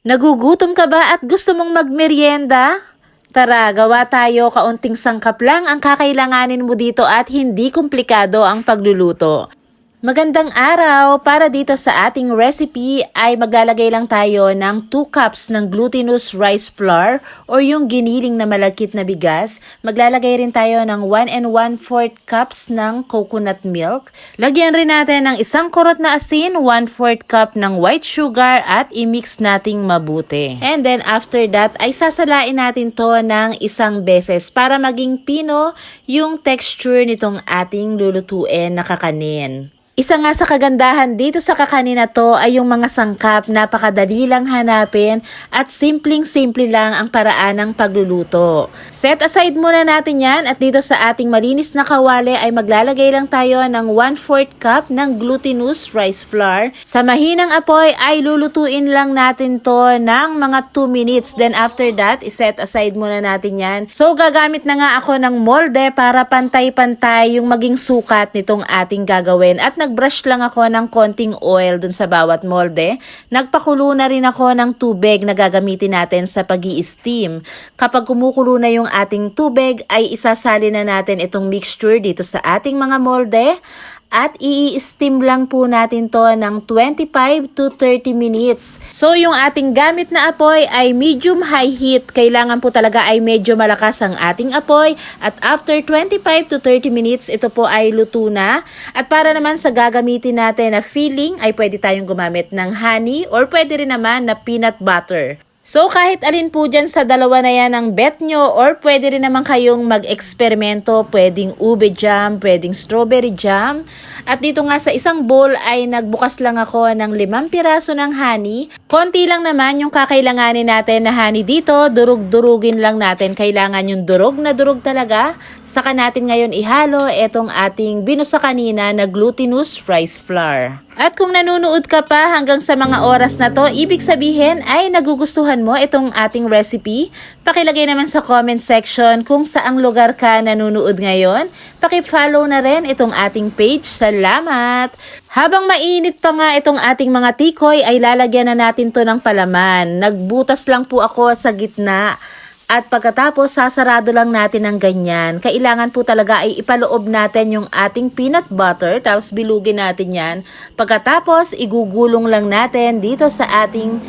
Nagugutom ka ba at gusto mong magmeryenda? Tara, gawa tayo, kaunting sangkap lang ang kakailanganin mo dito at hindi komplikado ang pagluluto. Magandang araw! Para dito sa ating recipe ay maglalagay lang tayo ng 2 cups ng glutinous rice flour o yung giniling na malagkit na bigas. Maglalagay rin tayo ng 1 1/4 cups ng coconut milk. Lagyan rin natin ng 1 kurot na asin, 1/4 cup ng white sugar at i-mix nating mabuti. And then after that ay sasalain natin to ng 1 beses para maging pino yung texture nitong ating lulutuin na kakanin. Isa nga sa kagandahan dito sa kakanin na to ay yung mga sangkap, napakadali lang hanapin at simpleng-simple lang ang paraan ng pagluluto. Set aside muna natin yan at dito sa ating malinis na kawali ay maglalagay lang tayo ng 1/4 cup ng glutinous rice flour. Sa mahinang apoy ay lulutuin lang natin to ng mga 2 minutes. Then after that, iset aside muna natin yan. So gagamit na nga ako ng molde para pantay-pantay yung maging sukat nitong ating gagawin. At nagbrush lang ako ng konting oil dun sa bawat molde. Nagpakulo na rin ako ng tubig na gagamitin natin sa pag-i-steam. Kapag kumukulo na yung ating tubig, ay isasali na natin itong mixture dito sa ating mga molde. At i-steam lang po natin to ng 25 to 30 minutes. So yung ating gamit na apoy ay medium high heat. Kailangan po talaga ay medyo malakas ang ating apoy. At after 25 to 30 minutes, ito po ay luto na. At para naman sa gagamitin natin na filling, ay pwede tayong gumamit ng honey or pwede rin naman na peanut butter. So kahit alin po dyan sa dalawa na yan ang bet nyo or pwede rin naman kayong mag-eksperimento, pwedeng ube jam, pwedeng strawberry jam. At dito nga sa isang bowl ay nagbukas lang ako ng 5 piraso ng honey. Konti lang naman yung kakailanganin natin na honey dito, durug-durugin lang natin. Kailangan yung durog na durog talaga. Saka natin ngayon ihalo itong ating binusa kanina na glutinous rice flour. At kung nanonood ka pa hanggang sa mga oras na to, ibig sabihin ay nagugustuhan mo itong ating recipe. Pakilagay naman sa comment section kung saang lugar ka nanonood ngayon. Paki-follow na rin itong ating page. Salamat! Habang mainit pa nga itong ating mga tikoy ay lalagyan na natin to ng palaman. Nagbutas lang po ako sa gitna. At pagkatapos, sasarado lang natin ng ganyan. Kailangan po talaga ay ipaloob natin yung ating peanut butter, tapos bilugin natin yan. Pagkatapos, igugulong lang natin dito sa ating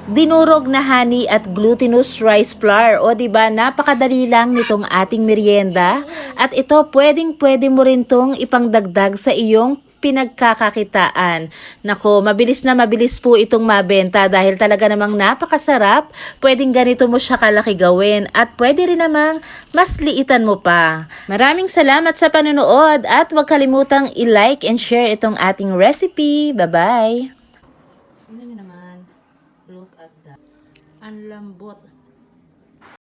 dinurog na honey at glutinous rice flour. O diba, napakadali lang nitong ating merienda. At ito, pwedeng-pwede mo rin tong ipangdagdag sa iyong pinagkakakitaan. Nako, mabilis na mabilis po itong mabenta dahil talaga namang napakasarap. Pwedeng ganito mo siya kalaki gawin at pwede rin namang mas liitan mo pa. Maraming salamat sa panonood at huwag kalimutang i-like and share itong ating recipe. Bye-bye! Tingnan niyo naman. Look at that. Ang lambot.